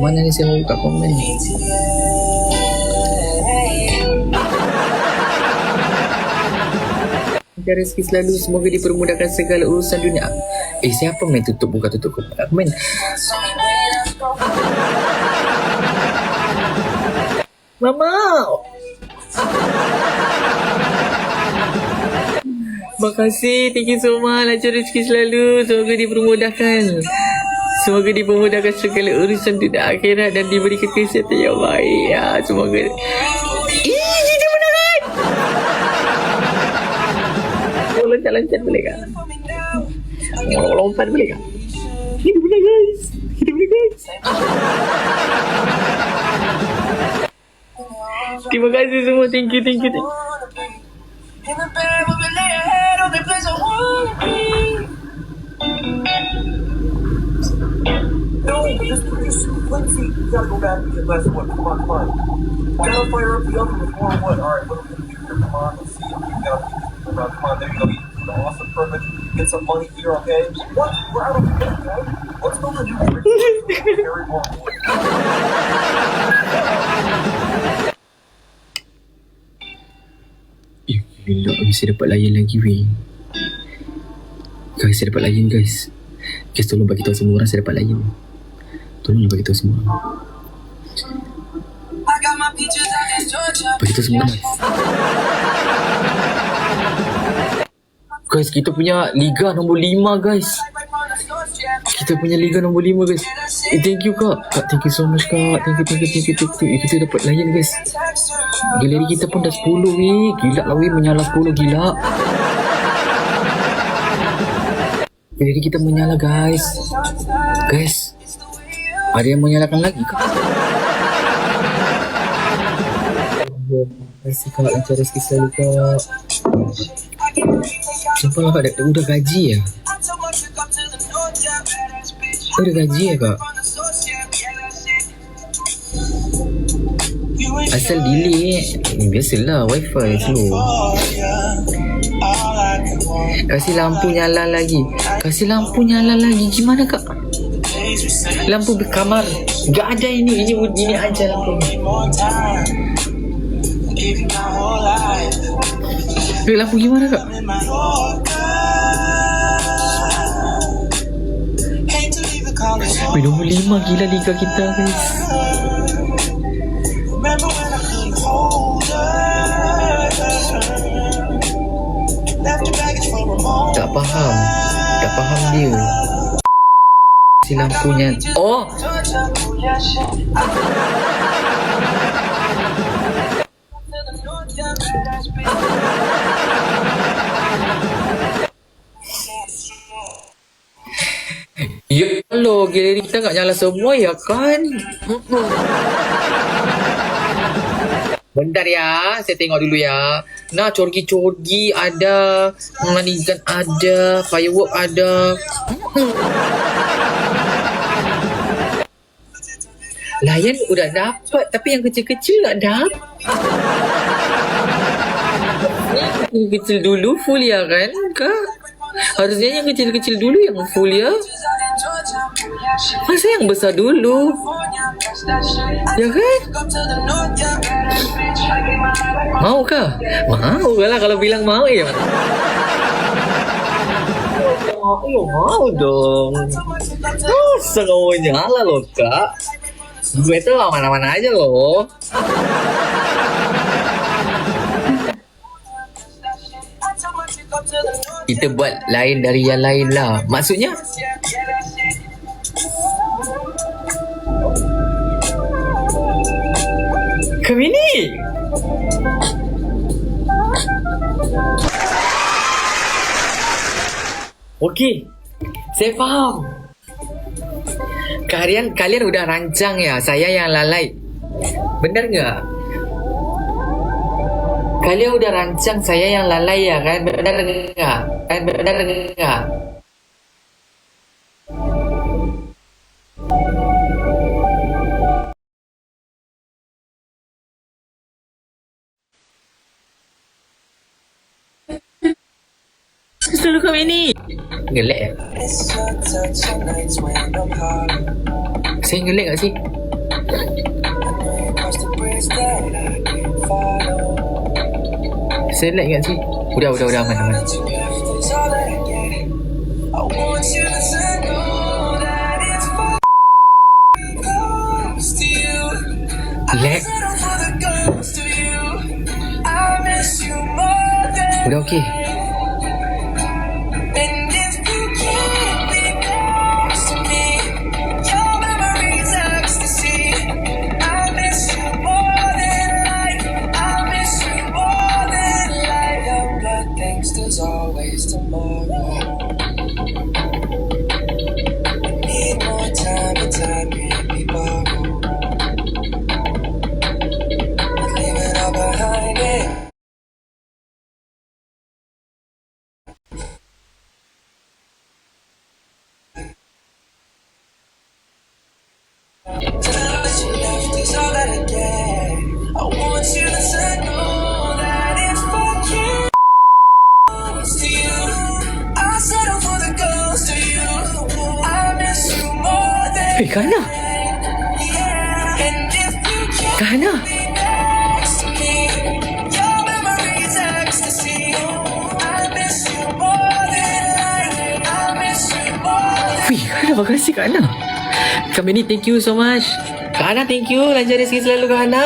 Mana ni saya mau buka komen ni? Rezeki selalu, semoga dipermudahkan segala urusan dunia. Siapa main buka tutup komen? Mama. Makasih, thank you so much. Lancar rezeki selalu, semoga dipermudahkan. Semoga dipermudahkan segala urusan dunia akhirat dan diberikan kesihatan yang baik. Ya, semoga. Jadi beneran. Loncat-loncat boleh kah? Lompat boleh kah? Hidup boleh guys. Terima kasih semua. Thank you. No, just let's see. You gotta go back and get less wood. Come on. Gotta fire up the oven with more wood. Alright, what are we gonna do here? Come on, let's see. We gotta come on, there you go. Awesome, perfect. Get some money here, okay? What? We're out of wood, okay? Let's build a new bridge. Carry more wood. Gila, saya dapat layan lagi weh. Guys, saya dapat layan guys. Guys, tolong bagi tahu semua orang saya dapat layan. Tolong bagi tahu semua. Bagi tahu semua guys. Guys, kita punya Liga nombor 5 guys. Kita punya Liga nombor 5 guys. Thank you kak. Thank you so much kak. Thank you. Kita dapat layan guys. Galeri kita pun dah 10 weh. Gila lah weh, menyala 10 gila. Galeri kita menyala guys. Guys, ada yang menyalakan lagi kak? Terima kasih kak, lancar rezeki selalu kak. Sumpah lah kak, udah gaji ya? Udah gaji ya kak? Asal delay biasalah, wifi slow. Kasih lampu nyala lagi. Gimana kak? Lampu di kamar gak ada ini aja lampu. Lampu gimana kak? Nombor 5 gila Liga kita guys. Tak faham dia. Si lampunya. Oh. Ya Allah, galeri kita tak nyala semua ya kan? Bentar ya, saya tengok dulu ya. Nah, corgi ada, manigan ada, firework ada. Layan udah dapat, tapi yang kecil-kecil tak dapat. Yang kecil dulu full ya kan, kak? Harusnya yang kecil-kecil dulu yang full ya. Masa yang besar dulu? Ya kan? Mau kah? Mau lah kalau bilang mau ya. Mau dong. Masa kamu nyala loh kak? Gue tuh mana-mana aja loh. Kita buat lain dari yang lain lah. Maksudnya kami ni okey, saya faham. Kalian udah rancang ya, saya yang lalai. Benar nggak? Kalian udah rancang saya yang lalai ya kan? Benar nggak? Selalu kami ni ngelek ya? Saya ngelek gak sih? Saya lag kat sini. Udah aman. I want you to know that it's close to you. Lag. Settle for the ghost of you. I miss you more than. Udah okey. And if you can't be next to me, your memory's ecstasy. I miss you more than life. I miss you more than life. Young blood thinks there's always tomorrow. Need more time, but time can't be borrowed. Leave it all behind it. What you left is all that I get. I want you to know that it's fucking close to you. I settle for the ghost of you. I miss you more than. Kana? Yeah. And if you can't Kana? be next to me, your memory's ecstasy. I miss you more than life. I miss you more than. Wih, Kana, terima kasih Kak Ana. Kak Benny, thank you so much. Kak Ana, thank you. Lancar rezeki selalu Kak Ana.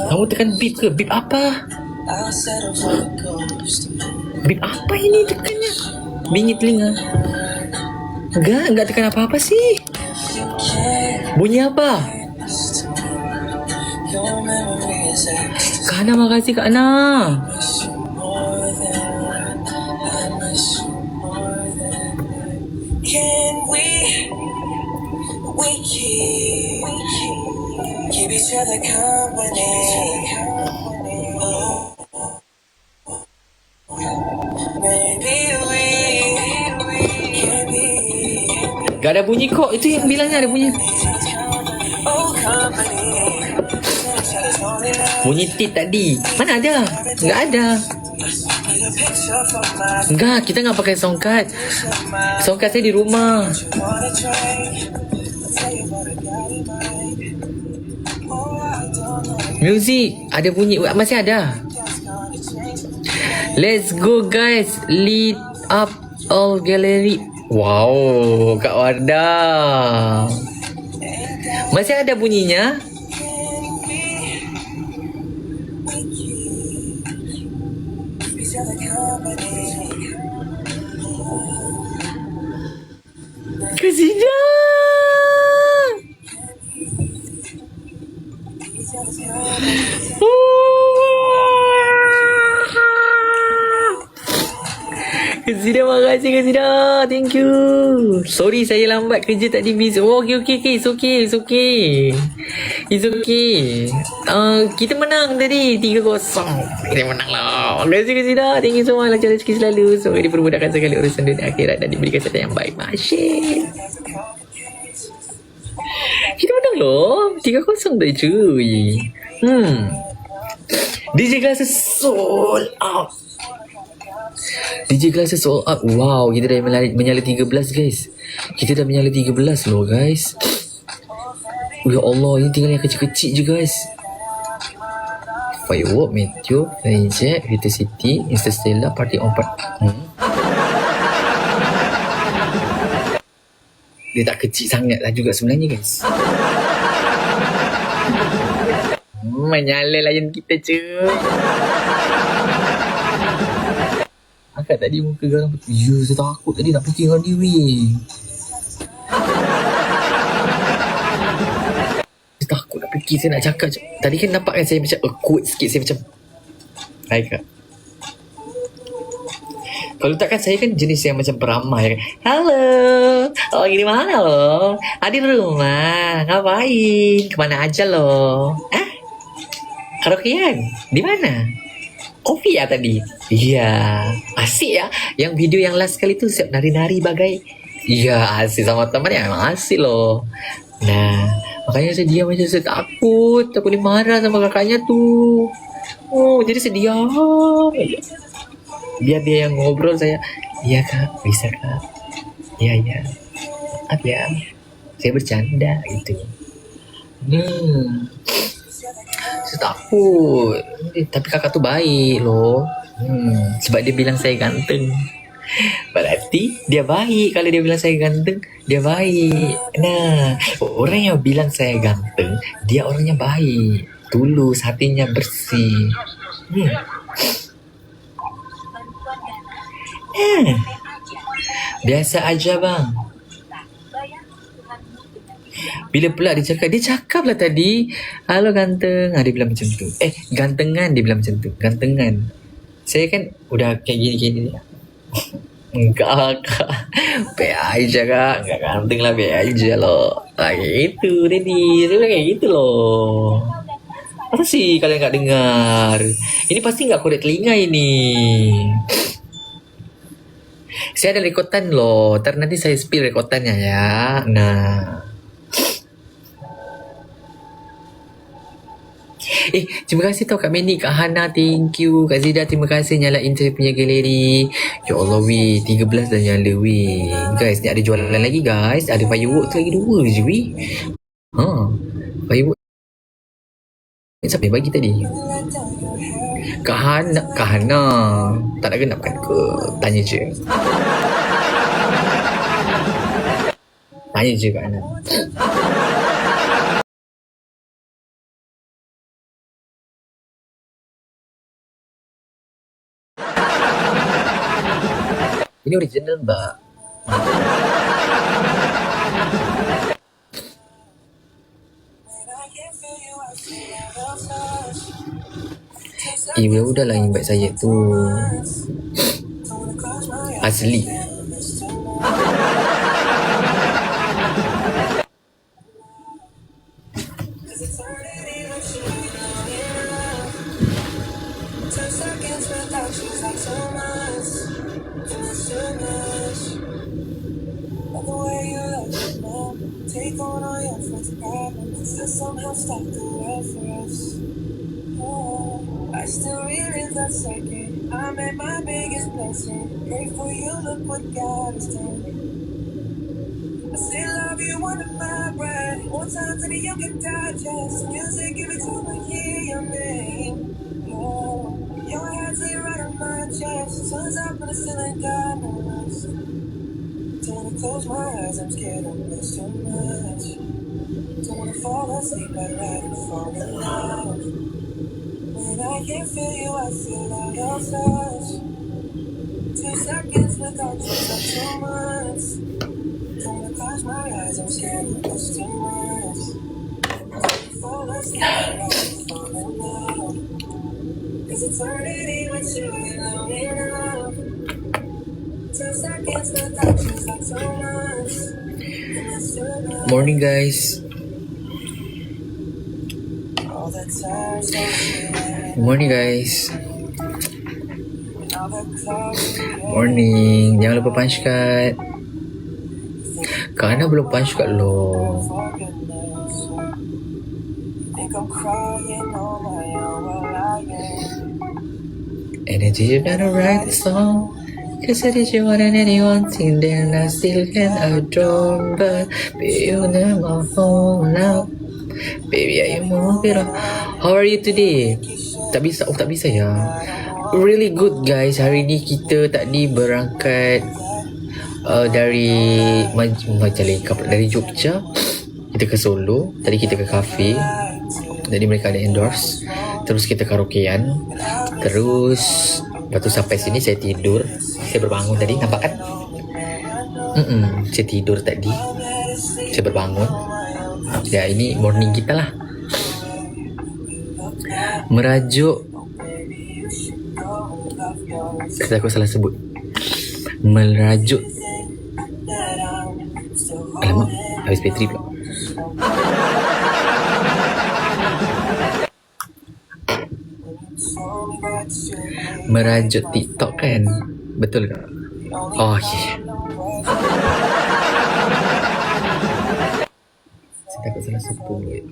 Kamu tekan beep ke? Beep apa? I'll settle for the ghost of you. Beep apa ini tekannya? Bingi telinga. Enggak tekan apa-apa sih. Bunyi apa? Your memory is ecstasy. Kak Ana, makasih Kak Ana. Miss you more than I miss you more than. Can we keep each other company? Oh. Maybe we can be Gak ada bunyi kok. Itu yang bilangnya ada bunyi. oh company. Each other's loneliness. Bunyi tit tadi. Mana ada? Gak ada. Need a picture for my Enggak, kita nggak pakai sound card. Sound card saya di rumah. wanna try. Tell you what I got in mind. Oh, I don't know. Music ada bunyi. Masih ada. Just gonna change. Let's go guys. Lead up all gallery. Wow, Kak Wardah. Masih ada bunyinya? Each other company. Kesidah. Each other's company. Kesidah, makasih Kesidah. Thank you. Sorry saya lambat kerja tadi busy. Oh, okay. It's okay. Kita menang tadi 3-0. Kita menang lah. Makasih Kesidah. Thank you so much. Lancar rezeki selalu. Semoga dipermudahkan segala urusan dunia akhirat dan diberi kesehatan yang baik. Masyid. Kita menang loh. 3-0 dah cuy. DJ Glasses sold out. DJ Glasses sold out. Wow, kita dah menyala 13 guys. Kita dah menyala 13 loh guys. Ya Allah, ini tinggal yang kecil-kecil je guys. Firework, Meteor, Flyjet, Vita City, Interstellar, Party on Part. Dia tak kecil sangat lah juga sebenarnya guys. Menyala layan kita cuy. Akak tadi muka garang betul. Ya, saya takut tadi nak fikir dengan diri. Saya takut nak fikir, saya nak cakap. Tadi kan nampak kan saya macam awkward sikit. Saya macam, hai kak. Kalau takkan saya kan jenis yang macam peramai kan. Halo, lagi di mana lo? Ada di rumah, ngapain? Kemana aja lo? Karaokean? Di mana? Kopi ya tadi? Iya. Asik ya. Yang video yang last kali tu siap nari-nari bagai. Iya, asik sama teman ya. Memang asik loh. Nah, makanya saya diam aja. Saya takut dia marah sama kakaknya tu. Oh, jadi saya diam aja. Biar dia yang ngobrol, saya, iya kak, bisa kak, iya iya, maaf ya, saya bercanda gitu. Saya takut. Tapi kakak tuh baik loh. Sebab dia bilang saya ganteng. Berarti dia baik. Kalau dia bilang saya ganteng, dia baik. Nah, orang yang bilang saya ganteng, dia orangnya baik. Tulus, hatinya bersih. Biasa aja bang. Bila pula dia cakap lah tadi, halo ganteng. Dia bilang macam tu. Gantengan dia bilang macam tu. Gantengan. Saya kan udah kayak gini-gini. Enggak kak. Be aja kak. Enggak ganteng lah, be aja loh. Kayak gitu tadi. Saya bilang kayak gitu loh. Apa sih kalian gak dengar? Ini pasti gak korek telinga ini. Saya ada rekotan loh. Ntar nanti saya spill rekotannya ya. Nah. Terima kasih tau Kak Mandy, Kak Hana, thank you. Kak Zida, terima kasih nyalain saya punya galeri. Ya Allah weh, 13 dah nyala weh. Guys, ni ada jualan lagi guys. Ada firework tu lagi 2 je weh. Firework. Siapa yang bagi tadi? Kak Hana. Tak nak genap kan ke? Tanya je. Tanya je Kak Hana. Ini original mbak. Udahlah yang baik saya tu asli. Take on all your friends' problems, still somehow stop the world for us. I still relive that second. I made my biggest blessing. Pray for you, look what God has done. I still love you under my breath. More times than you can digest. Music, give it to me, hear your name. Oh, your hands lay right on my chest. Sun's up, but it's still ain't got no rest. Don't wanna close my eyes, I'm scared I'll miss too much. Don't wanna fall asleep, I'd rather fall in love. When I can't feel you, I feel out of touch. 2 seconds without you, like 2 months. Don't wanna close my eyes, I'm scared I'll miss too much. Don't wanna fall asleep, I'd rather fall in love. 'Cause eternity with you ain't long enough. 2 seconds without you, like 2 months. Morning guys. Morning guys. Morning. Jangan lupa punch card. Kak Ana belum punch card loh. Energy you gotta write the song. Cause I did you more than anyone seen, then I still can adore. But baby, you never fall out. Baby, are you moving on? How are you today? Tak bisa ya. Really good guys. Hari ni kita tadi berangkat dari Majalengka, dari Jogja kita ke Solo. Tadi kita ke kafe. Jadi mereka ada endorse. Terus kita karaokean. Terus lepas tu sampai sini saya tidur. Saya berbangun tadi, nampak kan? Saya tidur tadi. Saya berbangun. Ya, ini morning kita lah. Merajuk. Kata aku salah sebut. Merajuk. Alamak, habis bateri pula. Merajuk TikTok kan? Betul tak? Oh yeah. Saya takut salah sebut.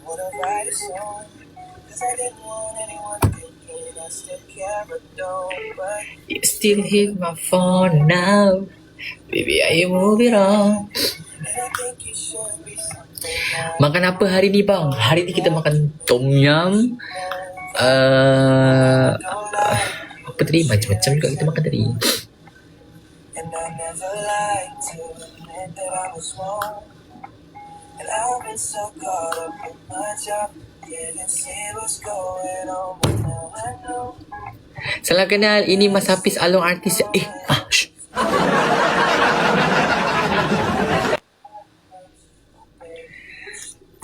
wanna write a song, 'cause I didn't want anyone thinking I still care or don't. But You still hit my phone now. Baby, I move it on. and I think you should be something I Makan apa hari ni bang? Hari ni kita makan tom yum. don't like. Apa tadi? Macam-macam juga kita makan tadi. And I never like to admit that I was wrong. And I've been so caught up in my job, didn't see what's going on, but now I know. Salam kenal, ini Mas Hafiz Along artis. Shh.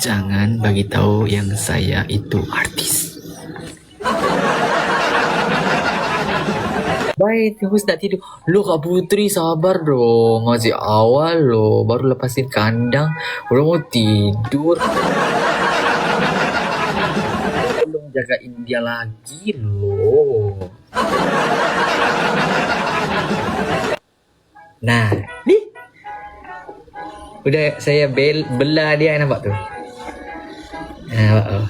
Jangan bagi tahu yang saya itu artis. Baik, terus nak tidur. Loh Kak Putri, sabar dong. Masih awal loh. Baru lepasin kandang. Udah mau tidur. Belum jagain dia lagi loh. Nah, nih. Udah saya belah dia, nampak tu. Nampak tu.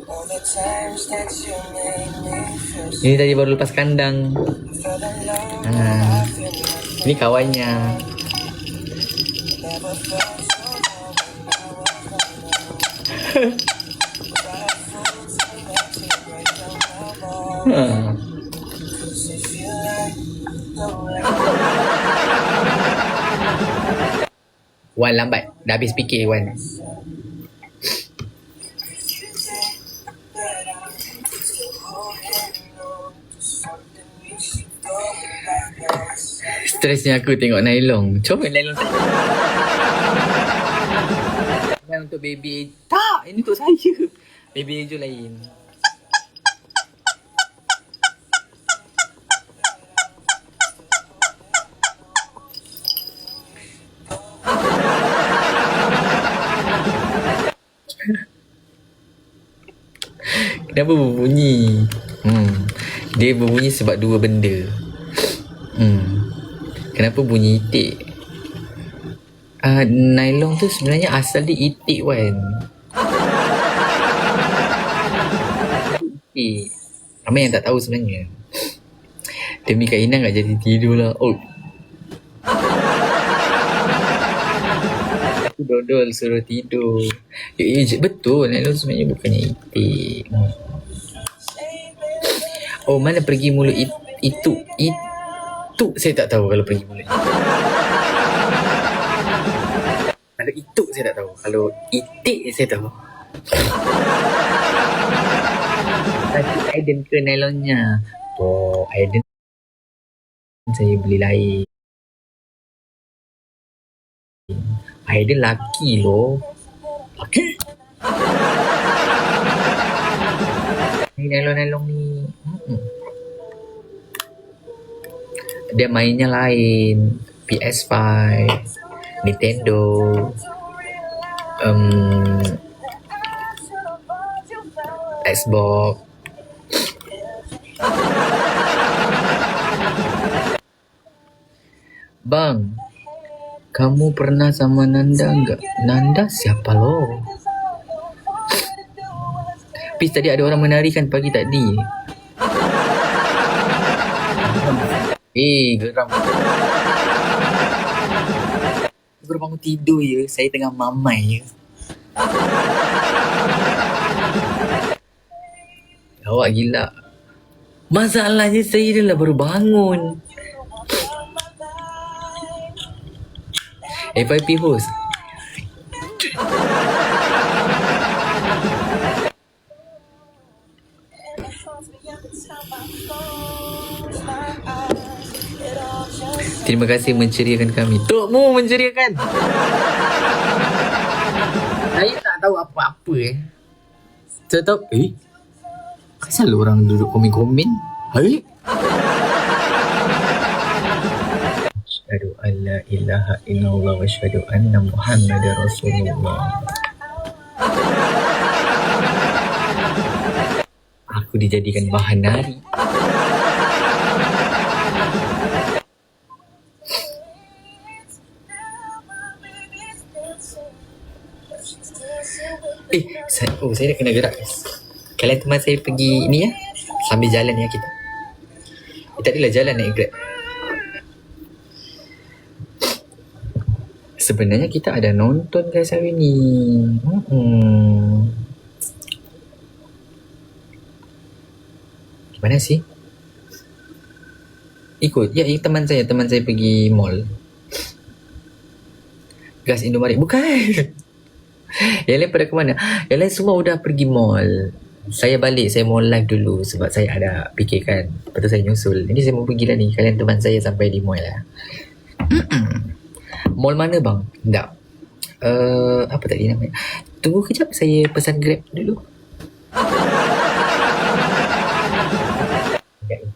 All the times that you made me feel so Ini tadi baru lepas kandang. fell in love, Ah, I feel like ini kawannya. never felt so long when I was alone. But I had fools who like to break down my walls. 'Cause if you like the way Wan lambat. Dah habis fikir Wan. that I'm still holding on to something we should go back outside. Stresnya aku tengok Nailong. Cuba Nailong saya. Ini untuk baby. Tak, ini untuk saya. Baby Ejo lain. Kenapa berbunyi? Dia berbunyi sebab dua benda. Kenapa bunyi itik? Nailong tu sebenarnya asal dia itik kan. Itik. Ramai yang tak tahu sebenarnya. Demi Kak Ina nak jadi tidur lah. Oh. Aku dodol suruh tidur. Betul, Nailong sebenarnya bukannya itik. Oh, mana pergi mulut itu saya tak tahu kalau pergi mulut. Kalau itu saya tak tahu. Kalau itik saya tahu. Tapi Aiden ke Nailonnya. Oh, Aiden saya beli lain. Aiden laki loh. Laki. Ni Nailong ni. Dia mainnya lain. PS5, Nintendo, Xbox. Bang, kamu pernah sama Nanda enggak? Nanda siapa lo? Pis, tadi ada orang menarikan pagi tadi. Geram. Baru bangun tidur je. Saya tengah mamai je. Awak gila. Masalahnya saya dah baru bangun. FIP host. Terima kasih menceriakan kami. Tokmu menceriakan. Saya tak tahu apa-apa Saya tahu kenapa orang duduk komen-komen? Asyhadu an la ilaha illallah wa asyhadu anna Muhammadar Rasulullah. Aku dijadikan bahan nari. Saya dah kena gerak guys. Kalian teman saya pergi ni ya. Sambil jalan ya kita. Tak adalah jalan naik Grab. Sebenarnya kita ada nonton guys hari ni. Mana sih? Ikut. Ya, teman saya pergi mall. Gas Indomaret. Bukan. Yang lain pada ke mana? Yang lain semua udah pergi mall. Saya balik, saya mau live dulu sebab saya ada fikirkan. Lepas tu saya nyusul. Ini saya mau pergi lah ni. Kalian teman saya sampai di mall lah. Mall mana bang? Tak. Apa tadi namanya? Tunggu kejap, saya pesan Grab dulu.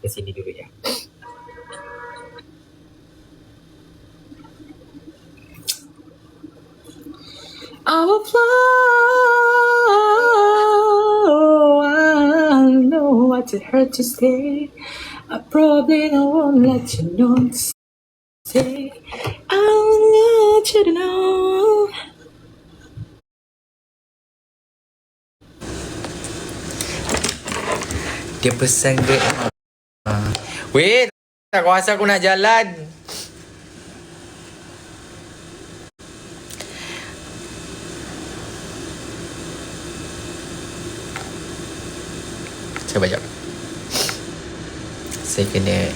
Ke sini dulu ya. I will fly. I know what it hurt to stay. I probably won't let you know to stay. I won't let you know. Dia pesan Grab. Wait, tak kuasa aku nak jalan. Saya baca. Saya kena